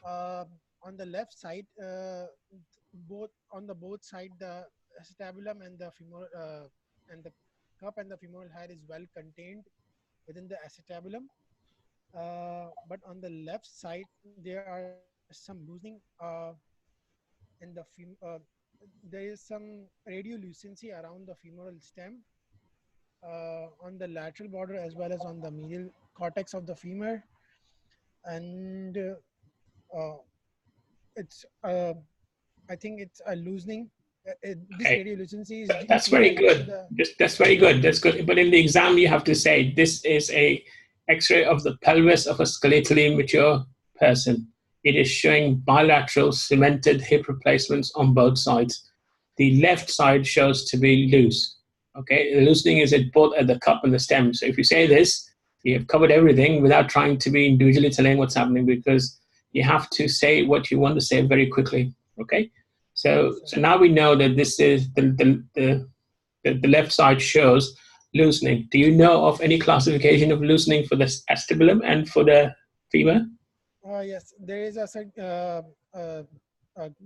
Uh, on the left side, both side, the acetabulum and the femoral and the cup and the femoral hair is well contained within the acetabulum. But on the left side, there are some loosening in the there is some radiolucency around the femoral stem on the lateral border as well as on the medial cortex of the femur, and uh, it's I think it's a loosening. This Okay, radiolucency that's is very due to good. the That's very good. That's good. But in the exam, you have to say this is a X-ray of the pelvis of a skeletally mature person. It is showing bilateral cemented hip replacements on both sides. The left side shows to be loose. Okay, the loosening is at both at the cup and the stem. So if you say this, you have covered everything without trying to be individually telling what's happening, because you have to say what you want to say very quickly. Okay, yes, so sir. now we know that this is the left side shows loosening. Do you know of any classification of loosening for the acetabular and for the femur? Yes, there is uh,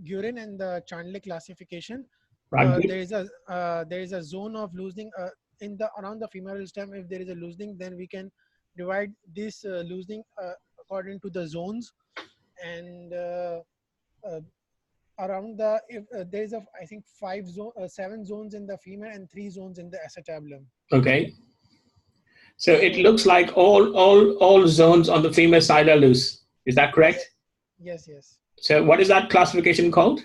Gurin and the Chandler classification. Right, good. There is a zone of loosening in the around the femoral stem. If there is a loosening, then we can divide this loosening according to the zones, and uh, around the if there is a I think seven zones in the femur and three zones in the acetabulum. Okay. So it looks So like all zones on the femur side are loose. Is that correct? yes, yes, yes. So what is that classification called?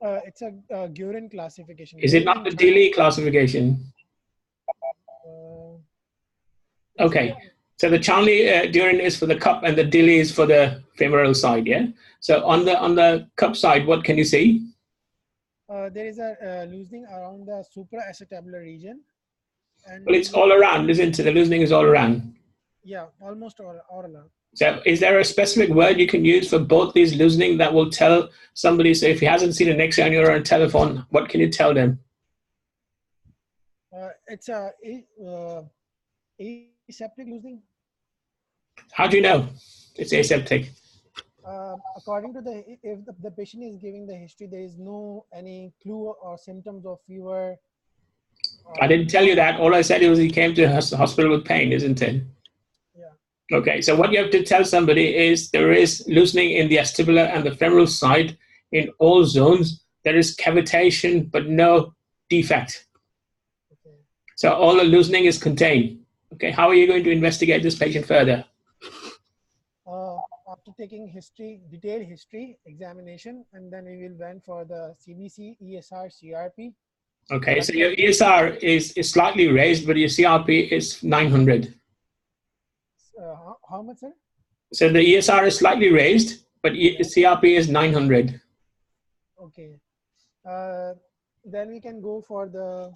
It's a Gurin classification. Is it Gurin not and the Chandler. Dili classification? Uh, it's a Okay. So the Charlie Durin is for the cup and the Dili is for the femoral side, yeah? So on yes. the cup side, what can you see? There is a loosening around the supraacetabular region, Well, it's and all around, isn't it? The loosening is all around. yeah, almost all along. So is there a specific word you can use for both these loosening that will tell somebody, so if he hasn't seen an X-ray and you're on a telephone, what can you tell them? It's aseptic loosening. How do you know it's aseptic? According to if the patient is giving the history, there is no any clue or symptoms of fever. I Uh, didn't tell you that. All I said was he came to the hospital with pain, isn't it? yeah. Okay, so what you have to tell somebody is there is loosening in the acetabular and the femoral side in all zones. There is cavitation, but no defect. Okay. So all the loosening is contained. Okay, how are you going to investigate this patient further? Uh, After taking detailed history examination, and then we will went for the CBC, ESR, CRP. Okay, so Blood your culture. ESR is slightly raised, but your CRP is 900. How much, sir? So the ESR is slightly raised, but Yeah. CRP is 900. Okay. Uh, then we can go for the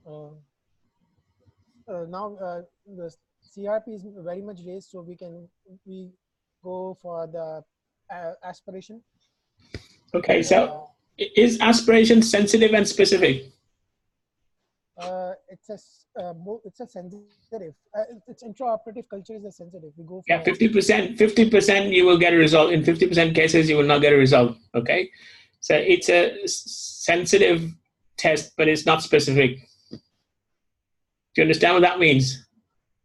uh, now the CRP is very much raised, so we go for the aspiration. Okay, Uh, so is aspiration sensitive and specific? it's a sensitive. It's intraoperative culture is a sensitive. We go for Yeah, 50%. 50% you will get a result. In 50% cases, you will not get a result. Okay, so it's a sensitive test, but it's not specific. Do you understand what that means?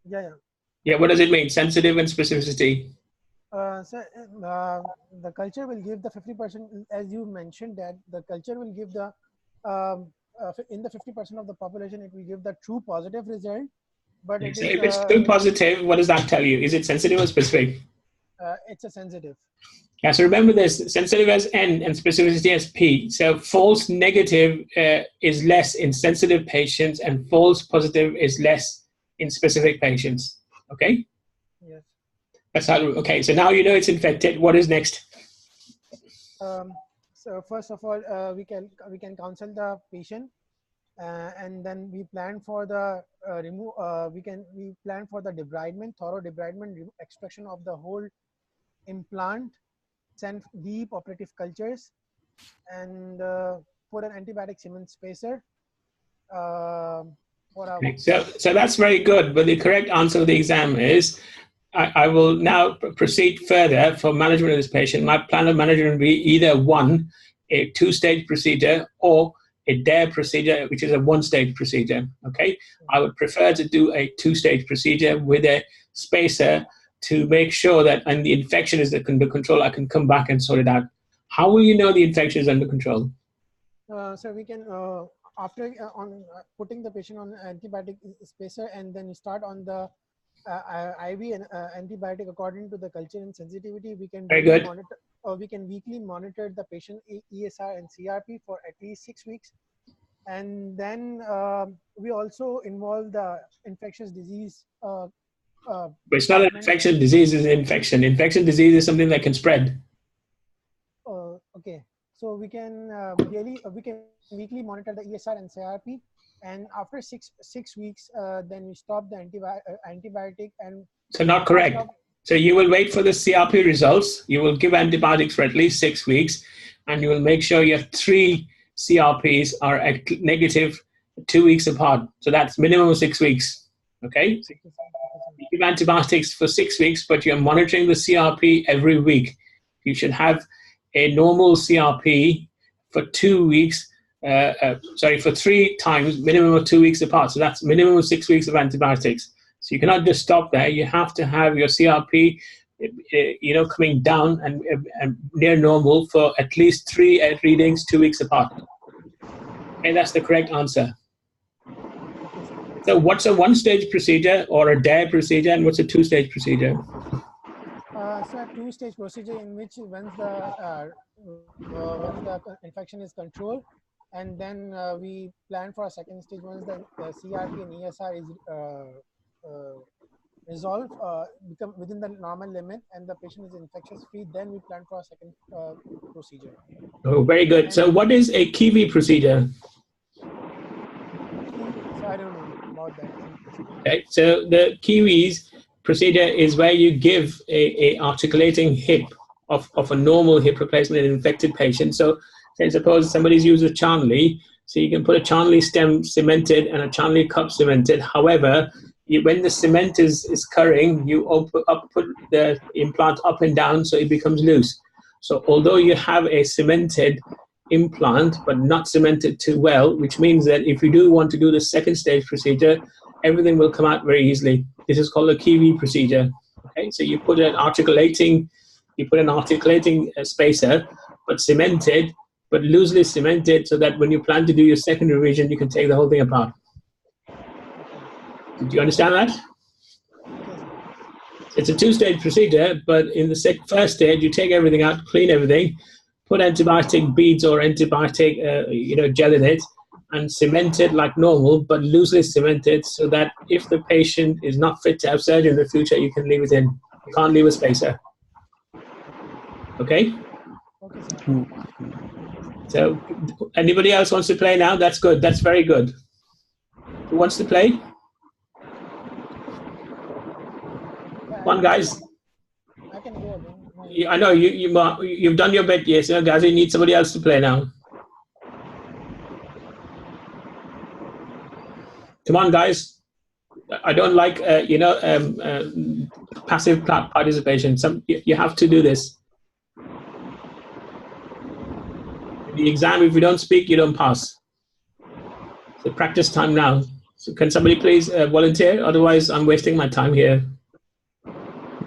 yeah, yeah. Yeah, what does it mean? Sensitive and specificity. So the culture will give the 50%, as you mentioned that the culture will give the in the 50% of the population, it will give the true positive result, but Yeah, it so is if it's still positive, what does that tell you? Is it sensitive or specific? it's a sensitive. Yeah, so remember this, sensitive as N and specificity as P. So false negative is less in sensitive patients and false positive is less in specific patients. Okay? Yes. That's how, okay, so now you know it's infected. What is next? So first of all, we can counsel the patient, and then we plan for the we plan for the debridement, thorough debridement, extraction of the whole implant, send deep operative cultures, and put an antibiotic cement spacer uh, for a Okay, so that's very good, but the correct answer of the exam is I will now proceed further for management of this patient. My plan of management will be either one, a two-stage procedure, or a DARE procedure, which is a one-stage procedure. Okay, I would prefer to do a two-stage procedure with a spacer to make sure that, and the infection is under control, I can come back and sort it out. How will you know the infection is under control? So we can, after putting the patient on antibiotic spacer, and then start on the IV and antibiotic according to the culture and sensitivity, we can Very good. monitor, or we can weekly monitor the patient ESR and CRP for at least 6 weeks. And then we also involve the infectious disease. But it's not an infectious disease, it's an infection. Infection disease is something that can spread. Okay, so we can we can weekly monitor the ESR and CRP, and after six weeks, then we stop the antibiotic. And so not correct. So you will wait for the CRP results. You will give antibiotics for at least 6 weeks, and you will make sure your 3 CRPs are at negative 2 weeks apart. So that's minimum of 6 weeks. Okay. So you give antibiotics for 6 weeks, but you're monitoring the CRP every week. You should have a normal CRP for 2 weeks, for 3 times, minimum of 2 weeks apart. So that's minimum of 6 weeks of antibiotics. So you cannot just stop there. You have to have your CRP, coming down and near normal for at least 3 readings 2 weeks apart. And that's the correct answer. So what's a one-stage procedure or a DARE procedure, and what's a two-stage procedure? So a two-stage procedure in which once the infection is controlled, and then we plan for a second stage once the CRP and ESR is resolved, become within the normal limit, and the patient is infectious free. Then we plan for a second procedure. Oh, very good. And so what is a Kiwi procedure? So I don't know about that. Okay, so the Kiwi's procedure is where you give a articulating hip of a normal hip replacement in an infected patient. So say suppose somebody's used a Charnley, so you can put a Charnley stem cemented and a Charnley cup cemented. However, when the cement is curring, you put the implant up and down so it becomes loose. So although you have a cemented implant but not cemented too well, which means that if you do want to do the second stage procedure, everything will come out very easily. This is called a Kiwi procedure. Okay, so you put an articulating spacer, but cemented, but loosely cemented, so that when you plan to do your second revision, you can take the whole thing apart. Do you understand that? It's a 2-stage procedure, but in the first stage, you take everything out, clean everything, put antibiotic beads or antibiotic gel in it, and cement it like normal, but loosely cemented, so that if the patient is not fit to have surgery in the future, you can leave it in. You can't leave a spacer. Okay? Okay, sir. So anybody else wants to play now? That's good. That's very good. Who wants to play? Come on, guys. I can go again. I know you've done your bit. Yes, guys. You need somebody else to play now. Come on, guys. I don't like passive participation. You have to do this. The exam, if you don't speak, you don't pass. So practice time now. So can somebody please volunteer? Otherwise, I'm wasting my time here.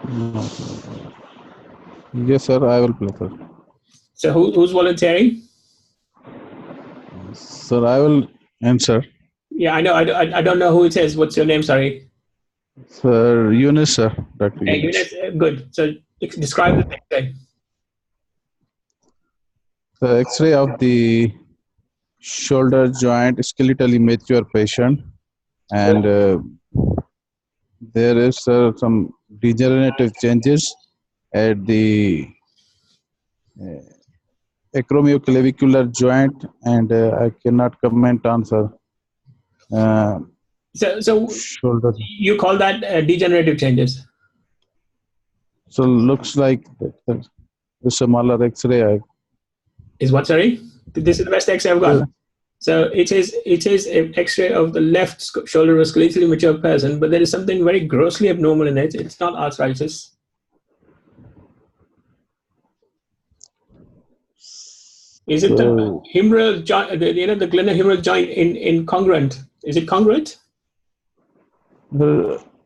No. Yes, sir. I will play, sir. So who's volunteering? Sir, I will answer. Yeah, I know. I don't know who it is. What's your name? Sorry. Sir, Eunice, sir. Dr. Hey, Eunice, good. So describe the X-ray. The X-ray of the shoulder joint skeletally mature patient, and there is some degenerative changes at the acromioclavicular joint, and I cannot comment on, sir. So shoulder. You call that degenerative changes? So looks like the smaller X-ray. Is what, sorry? This is the best X-ray I've got. So it is an X-ray of the left shoulder of a skeletally mature person, but there is something very grossly abnormal in it. It's not arthritis. Is it the So, humeral joint? The glenohumeral joint in congruent? Is it congruent?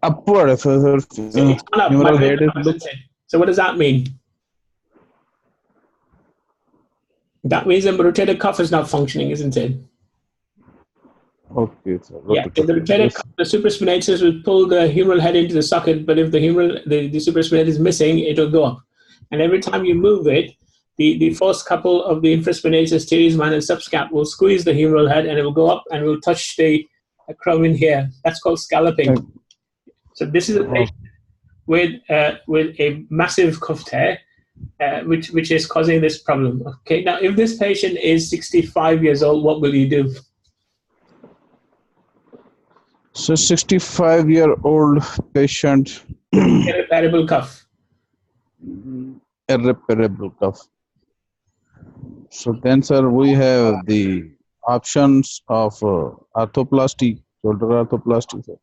upward, so It's gone up. humeral Might be head the is cup, look. isn't it? So what does that mean? That means the rotator cuff is not functioning, isn't it? Okay, so Yeah. So the rotator yes. cuff, the supraspinatus will pull the humeral head into the socket, but if the supraspinatus is missing, it will go up. And every time you move it, the first couple of the infraspinatus, teres minor, subscap will squeeze the humeral head, and it will go up and will touch the acromion here. That's called scalloping. So this is a patient with a massive cuff tear, which is causing this problem. Okay. Now, if this patient is 65 years old, what will you do? So 65-year-old patient, Irreparable cuff. irreparable cuff. So then, sir, we have the options of arthroplasty, shoulder arthroplasty, sir.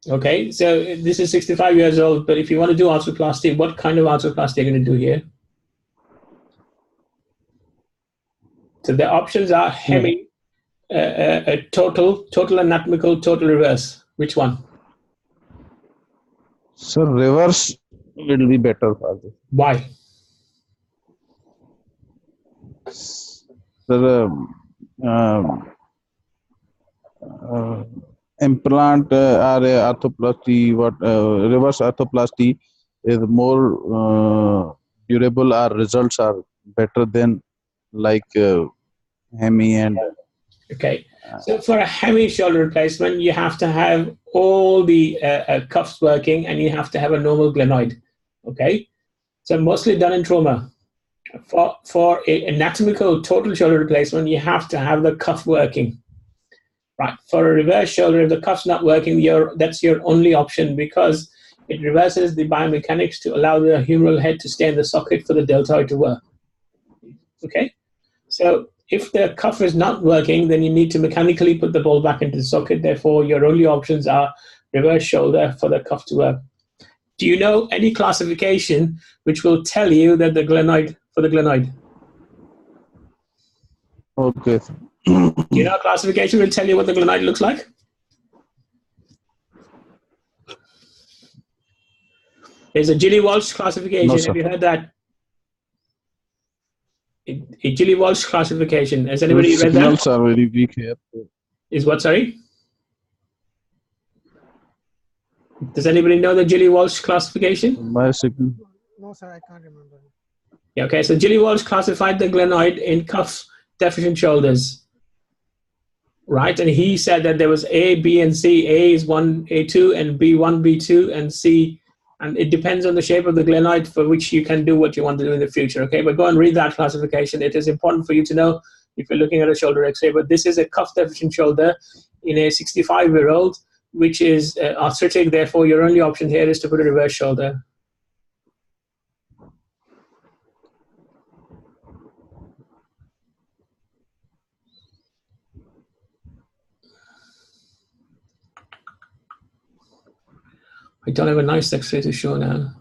Okay, so this is 65 years old, but if you want to do arthroplasty, what kind of arthroplasty are you going to do here? So the options are hemi, total anatomical, total reverse. Which one? So reverse will be better for this. Why? Sir, implant or arthroplasty, reverse arthroplasty is more durable. Our results are better than like hemi and. Okay, so for a hemi shoulder replacement, you have to have all the cuffs working, and you have to have a normal glenoid. Okay, so mostly done in trauma. For a anatomical total shoulder replacement, you have to have the cuff working. Right. For a reverse shoulder, if the cuff's not working, that's your only option, because it reverses the biomechanics to allow the humeral head to stay in the socket for the deltoid to work. Okay, so if the cuff is not working, then you need to mechanically put the ball back into the socket. Therefore, your only options are reverse shoulder for the cuff to work. Do you know any classification which will tell you that the glenoid, for the glenoid? Okay. Do you know a classification will tell you what the glenoid looks like? There's a Gilly-Walsh classification. No, sir. Have you heard that? A Gilly-Walsh classification. Has anybody read that? Signals are very weak here. Is what, sorry? Does anybody know the Gilly-Walsh classification? My signal. No, sir, I can't remember. Yeah, okay, so Gilly-Walsh classified the glenoid in cuff deficient shoulders. Right, and he said that there was A, B, and C. A is 1, A2, and B1, B2, and C. And it depends on the shape of the glenoid for which you can do what you want to do in the future, okay? But go and read that classification. It is important for you to know if you're looking at a shoulder x-ray. But this is a cuff deficient shoulder in a 65-year-old, which is arthritic. Therefore, your only option here is to put a reverse shoulder. I don't have a nice x-ray to show now.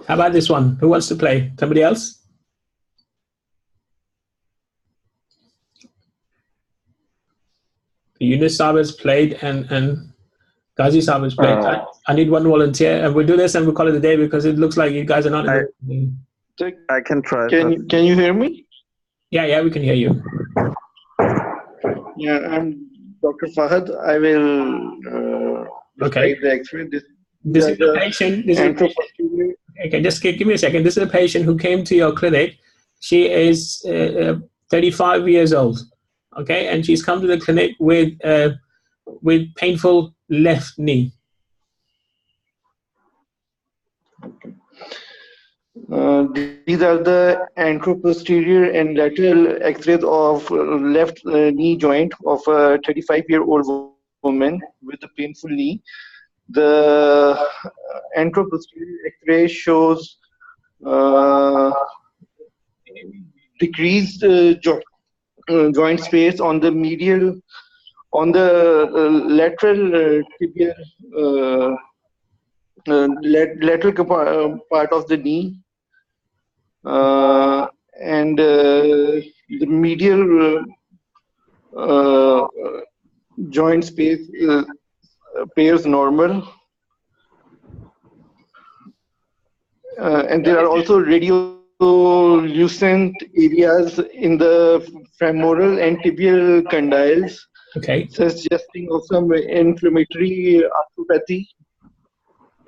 How about this one? Who wants to play? Somebody else? Yunus Saab has played and Ghazi Saab has played. I need one volunteer, and we'll do this and we'll call it a day because it looks like you guys are not in the... I can try. Can you hear me? Yeah, we can hear you. Yeah, I'm Dr. Fahad. I will Okay. describe the X-ray. This is a patient. Okay, just give me a second. This is a patient who came to your clinic. She is 35 years old. Okay, and she's come to the clinic with painful left knee. Okay. These are the anteroposterior and lateral X-rays of left knee joint of a 35-year-old woman with a painful knee. The anteroposterior X-ray shows decreased joint space on the medial, on the lateral tibial, lateral part of the knee, and the medial joint space appears normal, and there are also radiolucent areas in the femoral and tibial condyles, Okay. suggesting of some inflammatory arthropathy.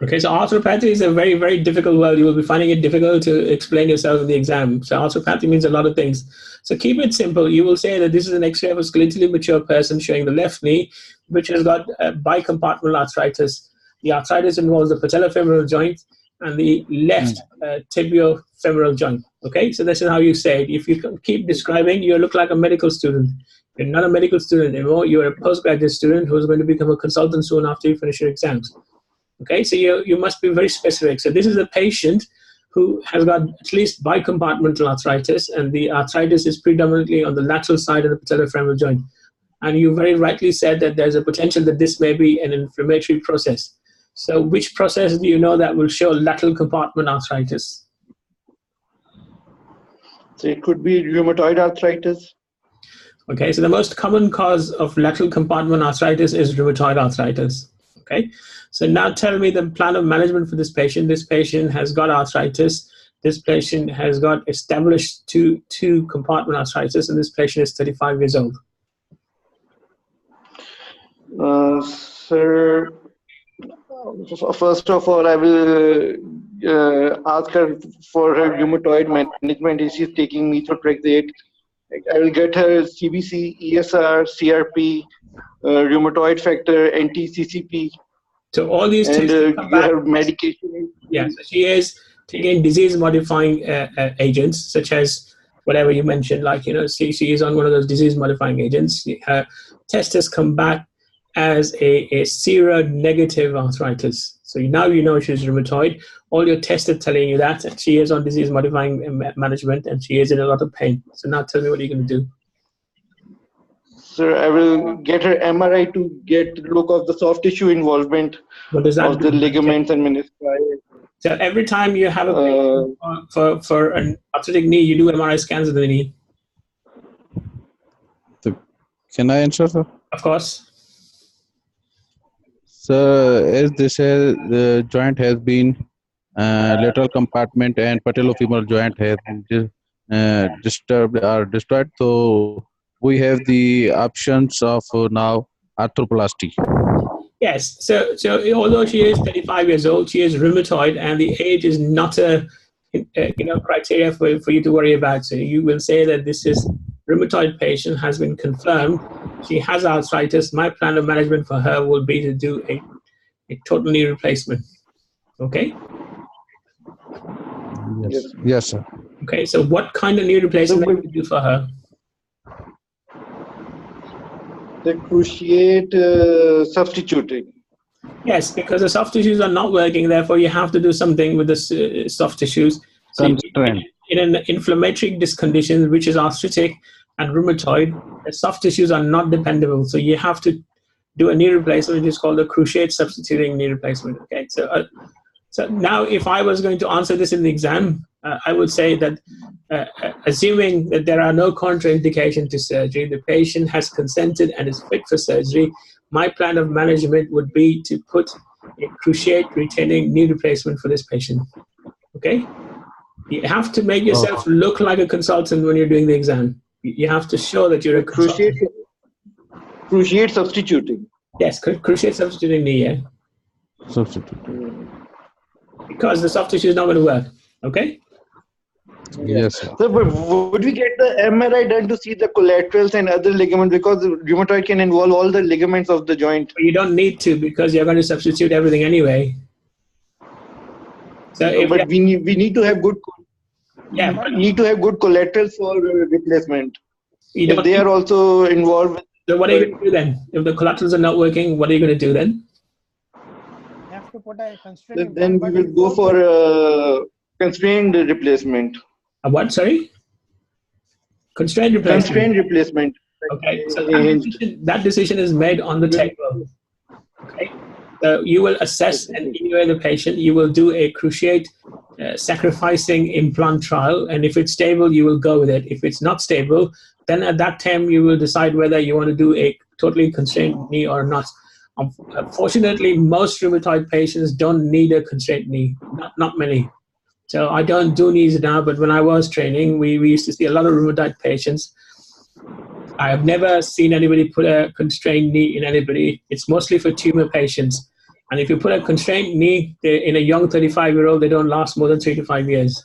Okay, so arthropathy is a very, very difficult word. You will be finding it difficult to explain yourself in the exam. So arthropathy means a lot of things. So keep it simple. You will say that this is an X-ray of a skeletally mature person showing the left knee, which has got bicompartmental arthritis. The arthritis involves the patellofemoral joint and the left tibiofemoral joint. Okay, so this is how you say it. If you keep describing, you look like a medical student. You're not a medical student anymore. You're a postgraduate student who's going to become a consultant soon after you finish your exams. Okay, so you must be very specific. So this is a patient who has got at least bicompartmental arthritis, and the arthritis is predominantly on the lateral side of the patellofemoral joint. And you very rightly said that there's a potential that this may be an inflammatory process. So which process do you know that will show lateral compartment arthritis? So it could be rheumatoid arthritis. Okay, so the most common cause of lateral compartment arthritis is rheumatoid arthritis. Okay, so now tell me the plan of management for this patient. This patient has got arthritis. This patient has got established two compartment arthritis, and this patient is 35 years old. Sir, first of all, I will ask her for her rheumatoid management. If she's taking methotrexate, I will get her CBC, ESR, CRP, rheumatoid factor, anti-CCP. So all these tests come back. Her medication. Yeah, so she is taking disease-modifying agents, such as whatever you mentioned, like, you know, she is on one of those disease-modifying agents. Her test has come back as a seronegative arthritis. So now you know she's rheumatoid. All your tests are telling you that, and she is on disease-modifying management, and she is in a lot of pain. So now tell me what you're going to do. Sir, I will get her MRI to get look of the soft tissue involvement of the ligaments and menisci. So every time you have a patient for an arthritic knee, you do MRI scans of the knee. Can I answer, sir? Of course. So as they say, the joint has been lateral compartment and patellofemoral joint has been disturbed or destroyed. So we have the options of now arthroplasty. Yes. So although she is 35 years old, she is rheumatoid, and the age is not a criteria for you to worry about. So you will say that this is rheumatoid patient has been confirmed. She has arthritis. My plan of management for her will be to do a total knee replacement. Okay. Yes. Yes, sir. Okay. So what kind of knee replacement will you do for her? The cruciate substituting. Yes, because the soft tissues are not working. Therefore, you have to do something with the soft tissues. So in an inflammatory disc condition, which is arthritic and rheumatoid, the soft tissues are not dependable. So you have to do a knee replacement, which is called a cruciate substituting knee replacement. Okay, so now if I was going to answer this in the exam, I would say that assuming that there are no contraindications to surgery, the patient has consented and is fit for surgery, my plan of management would be to put a cruciate retaining knee replacement for this patient. Okay? You have to make yourself look like a consultant when you're doing the exam. You have to show that you're a consultant. Cruciate substituting. Yes, cruciate substituting knee, yeah. Substitute. Because the soft tissue is not going to work. Okay? Yes, sir. So, but would we get the MRI done to see the collaterals and other ligaments, because rheumatoid can involve all the ligaments of the joint? You don't need to, because you're going to substitute everything anyway. So but we need to have good. Yeah, but need to have good collateral for replacement. you If don't. they are also involved with, So what are you going to do then? If the collaterals are not working, what are you going to do then? You have to put a constraint then implant. we But will go before for that, constrained replacement. A what? Sorry, constraint replacement. Constrained replacement. Okay, so Hinge. that decision is made on the table. Okay, so you will assess and evaluate the patient. You will do a cruciate sacrificing implant trial, and if it's stable, you will go with it. If it's not stable, then at that time you will decide whether you want to do a totally constrained knee or not. Fortunately, most rheumatoid patients don't need a constrained knee. Not many. So I don't do knees now, but when I was training, we used to see a lot of rheumatoid patients. I have never seen anybody put a constrained knee in anybody. It's mostly for tumor patients. And if you put a constrained knee in a young 35-year-old, they don't last more than 3 to 5 years.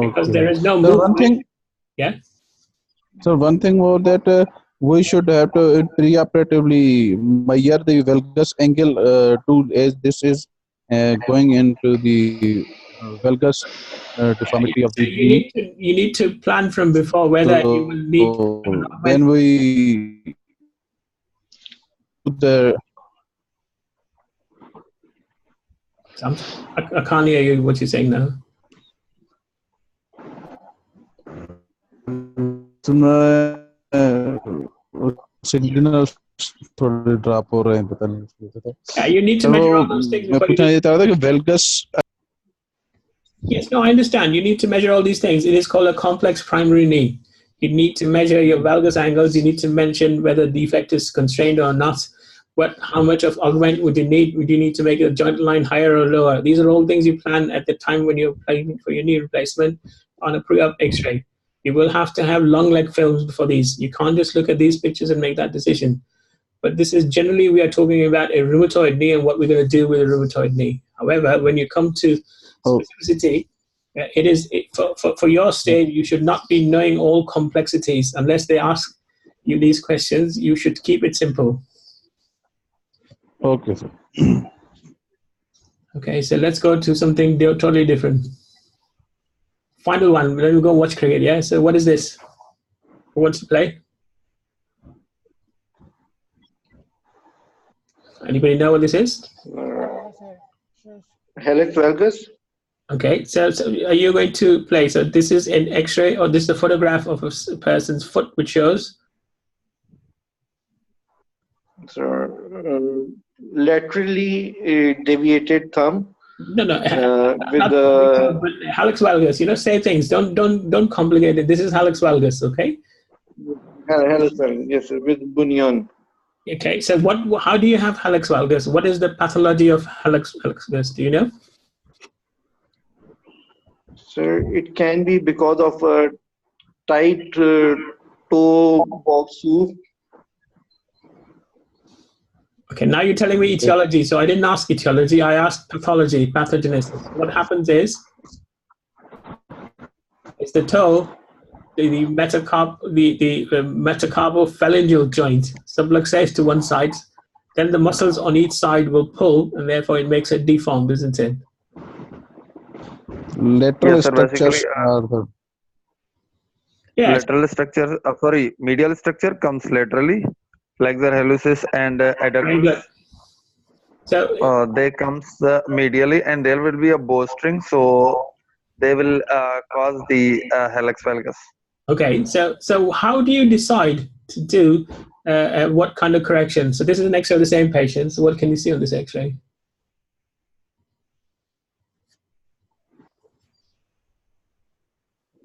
Because there Okay. is no So one movement. thing. Yeah. So one thing more that we should have to preoperatively measure the valgus angle to as this is going into the valgus deformity of the knee. You need to plan from before whether you will need So abdomen. when we do the I can't hear you what you're saying now. Signal थोड़े drop हो रहे हैं पता नहीं Yeah, you need to measure all those things मैं before you पूछना ये चाह रहा था कि वेल्गस Yes, no, I understand. You need to measure all these things. It is called a complex primary knee. You need to measure your valgus angles. You need to mention whether the defect is constrained or not. How much of augment would you need? Would you need to make your joint line higher or lower? These are all things you plan at the time when you're planning for your knee replacement on a pre-op X-ray. You will have to have long leg films before these. You can't just look at these pictures and make that decision. But this is generally, we are talking about a rheumatoid knee and what we're going to do with a rheumatoid knee. However, when you come to specificity, for your stage, you should not be knowing all complexities unless they ask you these questions. You should keep it simple. Okay, sir. Okay, so let's go to something totally different. Final one. Let me go watch cricket. Yeah. So what is this? Who wants to play? Anybody know what this is? Helix valgus. Okay, so are you going to play? So this is an X-ray, or this is a photograph of a person's foot, which shows. So laterally deviated thumb. No, with the hallux valgus. Say things. Don't complicate it. This is hallux valgus. Okay. Hallux valgus. Yes, with bunion. Okay. So how do you have hallux valgus? What is the pathology of hallux valgus? Do you know? So it can be because of a tight toe box shoe. Okay, now you're telling me etiology. So I didn't ask etiology. I asked pathology, pathogenesis. What happens is the toe, the metacarpophalangeal joint subluxates to one side. Then the muscles on each side will pull, and therefore it makes it deformed, isn't it? Lateral Yes, sir, structures basically, are the Yes. lateral structure, medial structure comes laterally, flexor hallucis and Very adductors. good. So They comes medially, and there will be a bowstring, so they will cause the hallux valgus. okay, so how do you decide to do what kind of correction? So this is an X-ray of the same patient. So what can you see on this X-ray?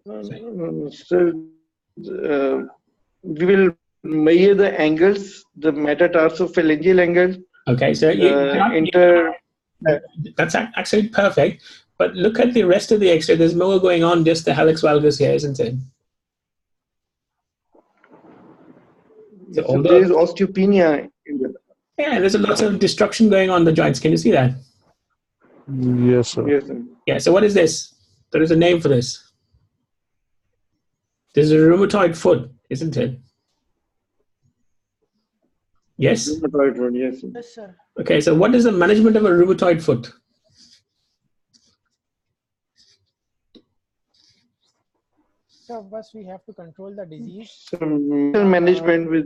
So we will measure the angles, the metatarsophalangeal angle. Okay, so that's actually perfect. But look at the rest of the X-ray. There's more going on, just the hallux valgus here, isn't it? So there is osteopenia in the. Yeah, there's a lot of destruction going on the joints. Can you see that? yes, sir. Yes, sir. Yeah, so what is this? There is a name for this. This is a rheumatoid foot, isn't it? Yes? Rheumatoid foot, yes, sir. Yes, sir. Okay, so what is the management of a rheumatoid foot? of us, we have to control the disease. Some management with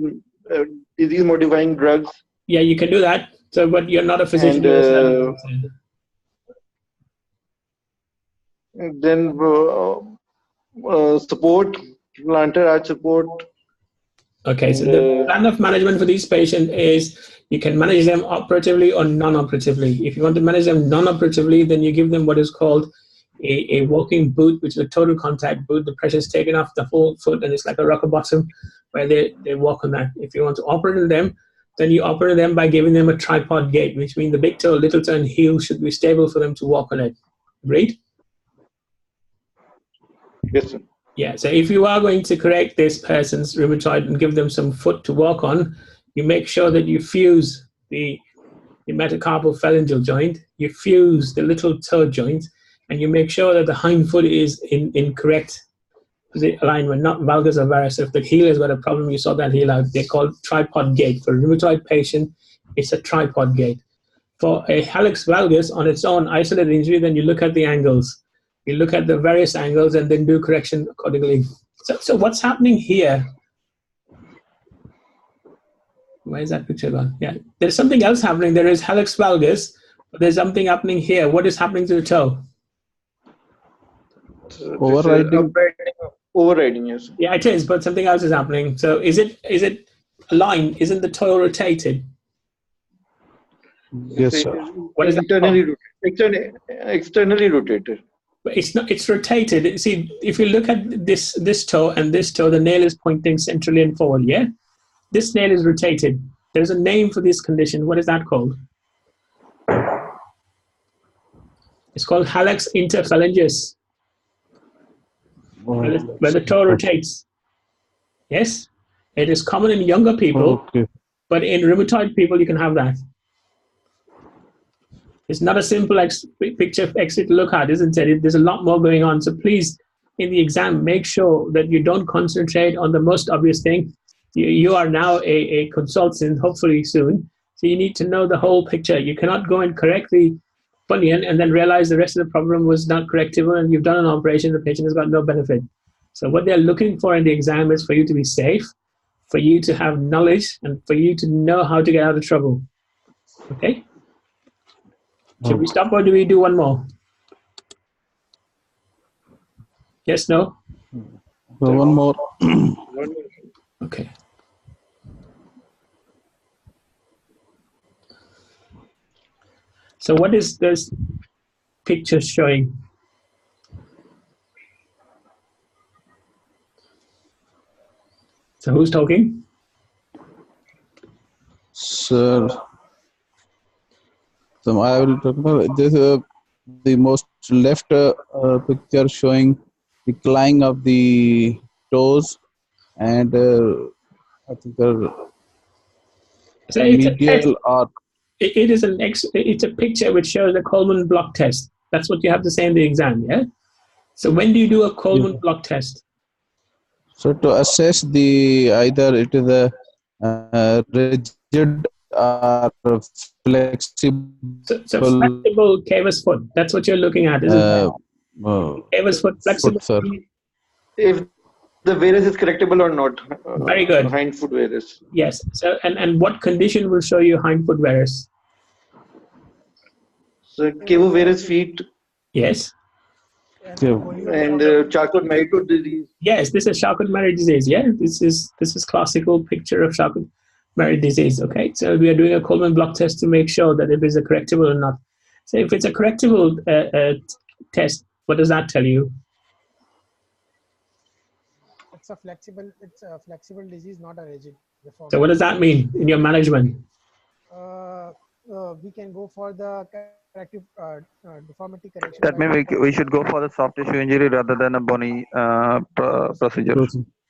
disease modifying drugs. Yeah, you can do that. So, but you're not a physician And yourself. then support, plantar arch support. Okay, so the plan of management for these patients is you can manage them operatively or non-operatively. If you want to manage them non-operatively, then you give them what is called a walking boot, which is a total contact boot. The pressure is taken off the whole foot, and it's like a rocker bottom where they walk on that. If you want to operate on them, then you operate them by giving them a tripod gait, which means the big toe, little toe, and heel should be stable for them to walk on it. Agreed? Yes, sir. Yeah, so if you are going to correct this person's rheumatoid and give them some foot to walk on, you make sure that you fuse the metacarpal phalangeal joint, you fuse the little toe joint, and you make sure that the hind foot is in correct alignment, not valgus or varus. If the heel has got a problem, you sort that heel out. They're called tripod gait. For a rheumatoid patient, it's a tripod gait. For a hallux valgus on its own isolated injury, then you look at the angles. You look at the various angles and then do correction accordingly. So what's happening here? Where is that picture gone? Yeah, there's something else happening. There is hallux valgus, but there's something happening here. What is happening to the toe? Overriding. Overriding, yes. Yeah, it is, but something else is happening. So is it aligned? Isn't the toe rotated? Yes, sir. What is that Internally rotated. Externally rotated. But it's not. It's rotated. See, if you look at this toe and this toe, the nail is pointing centrally and forward. Yeah, this nail is rotated. There's a name for this condition. What is that called? It's called hallux interphalangeus, where the toe rotates. Yes, it is common in younger people, Okay. but in rheumatoid people, you can have that. It's not a simple picture of X-ray to look at, isn't it? There's a lot more going on. So please, in the exam, make sure that you don't concentrate on the most obvious thing. You are now a consultant, hopefully soon. So you need to know the whole picture. You cannot go and correct the bunion and then realize the rest of the problem was not correctable and you've done an operation, the patient has got no benefit. So what they're looking for in the exam is for you to be safe, for you to have knowledge, and for you to know how to get out of trouble. Okay? Should we stop or do we do one more? Yes, no? So one more. Okay. So what is this picture showing? So who's talking? Sir. So I will talk about this. The most left picture showing the decline of the toes, and I think the So it's a test. medial arc. It is it's a picture which shows a Coleman block test. That's what you have to say in the exam, yeah? So when do you do a Coleman block test? So to assess the either it is a rigid or flexible. So flexible cavus foot. That's what you're looking at, isn't it? Cavus foot, flexible. Foot, If the varus is correctable or not. Very good. Hind foot varus. Yes. So and what condition will show you hind foot varus? So cavo varus feet. Yes. And Charcot-Marie-Tooth disease. Yes, this is Charcot-Marie disease. Yeah, this is classical picture of Charcot-Marie disease. Okay, so we are doing a Coleman block test to make sure that it is a correctable or not. So if it's a correctable test, what does that tell you? It's a flexible disease, not a rigid deformity. So what does that mean in your management? We can go for the corrective deformity correction. That means we should go for the soft tissue injury rather than a bony procedure.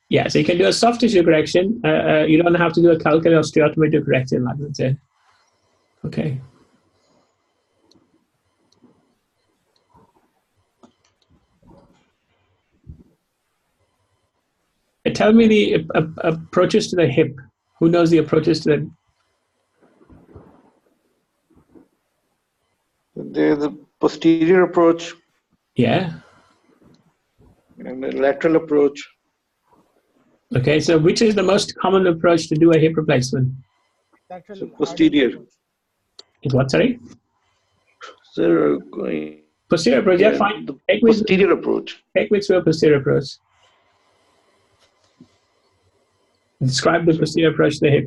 Yeah, so you can do a soft tissue correction. You don't have to do a calculus osteotomy to correct it, like that's it. Okay. Tell me the approaches to the hip. Who knows the approaches to the? There's a posterior approach. Yeah. and a lateral approach. Okay, so which is the most common approach to do a hip replacement? Lateral So hard posterior. approach. Is what, sorry? So going, Posterior approach, yeah, yeah, fine. the Take me posterior approach. through a posterior approach. Describe the posterior approach to the hip.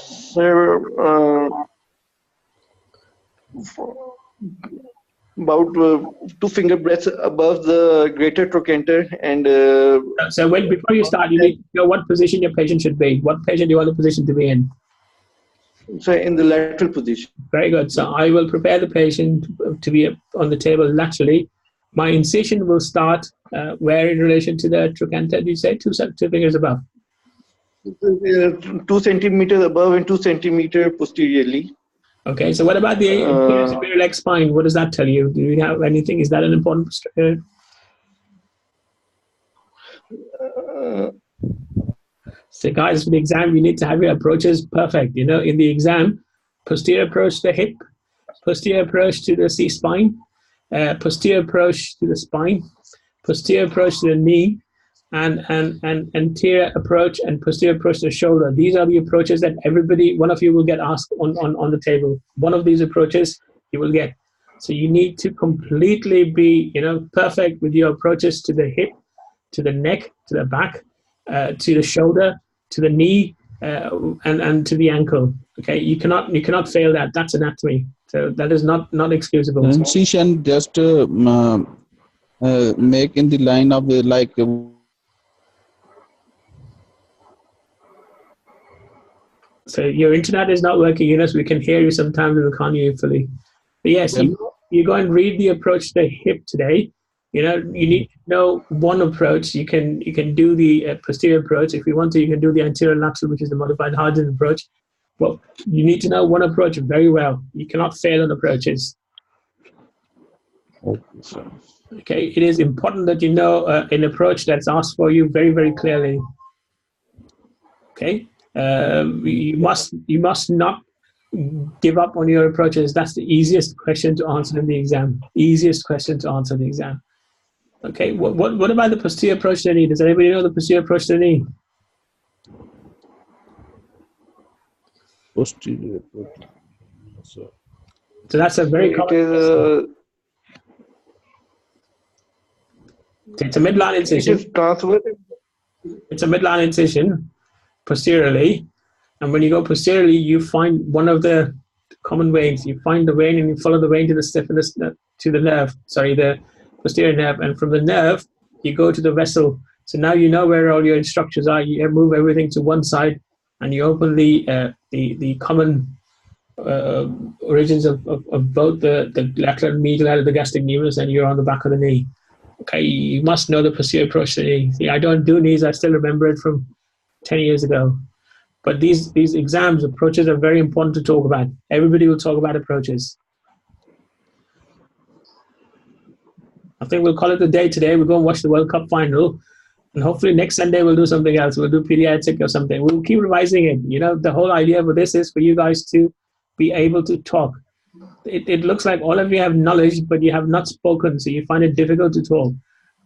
So, about 2 finger breadths above the greater trochanter, and So before you start, you need to know what position your patient should be. What patient do you want the position to be in? so in the lateral position. Very good. So I will prepare the patient to be on the table laterally. My incision will start where in relation to the trochanter? Do you say 2 fingers above? 2 centimeters above and 2 centimeters posteriorly. Okay. So what about the anterior superior leg spine? What does that tell you? Do you have anything? Is that an important? So guys, for the exam, you need to have your approaches perfect. You know, in the exam, posterior approach to the hip, posterior approach to the C-spine, posterior approach to the spine, posterior approach to the knee, and anterior approach and posterior approach to the shoulder. These are the approaches that one of you will get asked on the table. One of these approaches you will get. So you need to completely be, perfect with your approaches to the hip, to the neck, to the back, to the shoulder, to the knee, and to the ankle. Okay, you cannot fail that. That's anatomy. So that is not excusable. Incision just make in the line of like. So your internet is not working, Eunice. We can hear you sometimes and we can't hear you fully. But yes, you go and read the approach to the hip today. You need to know one approach. You can do the posterior approach. If you want to, you can do the anterior lateral, which is the modified Hardin approach. Well, you need to know one approach very well. You cannot fail on approaches. Okay, it is important that you know an approach that's asked for you very, very clearly. Okay, you must not give up on your approaches. That's the easiest question to answer in the exam. Easiest question to answer in the exam. Okay, what about the posterior approach to the knee? Does anybody know the posterior approach to the knee? Posterior. So that's a very common. It's a midline incision. It is transverse. It's a midline incision posteriorly, and when you go posteriorly, you find one of the common veins. You find the vein and you follow the vein to the nerve. Sorry, the posterior nerve, and from the nerve you go to the vessel. So now you know where all your structures are. You move everything to one side, and you open the common origins of both the lateral and medial out of the gastric nevus, and you're on the back of the knee. Okay, you must know the posterior approach to the knee. See, I don't do knees. I still remember it from 10 years ago. But these exams, approaches are very important to talk about. Everybody will talk about approaches. I think we'll call it a day today. We'll go and watch the World Cup final. And hopefully next Sunday we'll do something else. We'll do pediatric or something. We'll keep revising it. The whole idea for this is for you guys to be able to talk. It looks like all of you have knowledge, but you have not spoken, so you find it difficult to talk.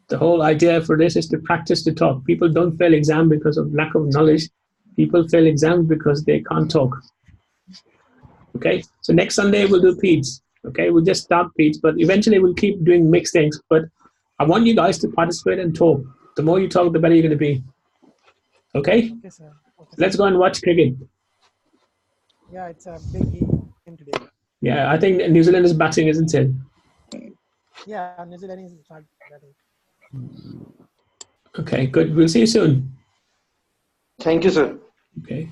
The whole idea for this is to practice to talk. People don't fail exam because of lack of knowledge. People fail exams because they can't talk. Okay, so next Sunday we'll do peds. Okay, we'll just start peds, but eventually we'll keep doing mixed things. But I want you guys to participate and talk. The more you talk, the better you're going to be. Okay? Okay, sir. Okay, Let's go and watch cricket. Yeah, it's a big game today. Yeah, I think New Zealand is batting, isn't it? Yeah, New Zealand is batting. Okay, good. We'll see you soon. Thank you, sir. Okay.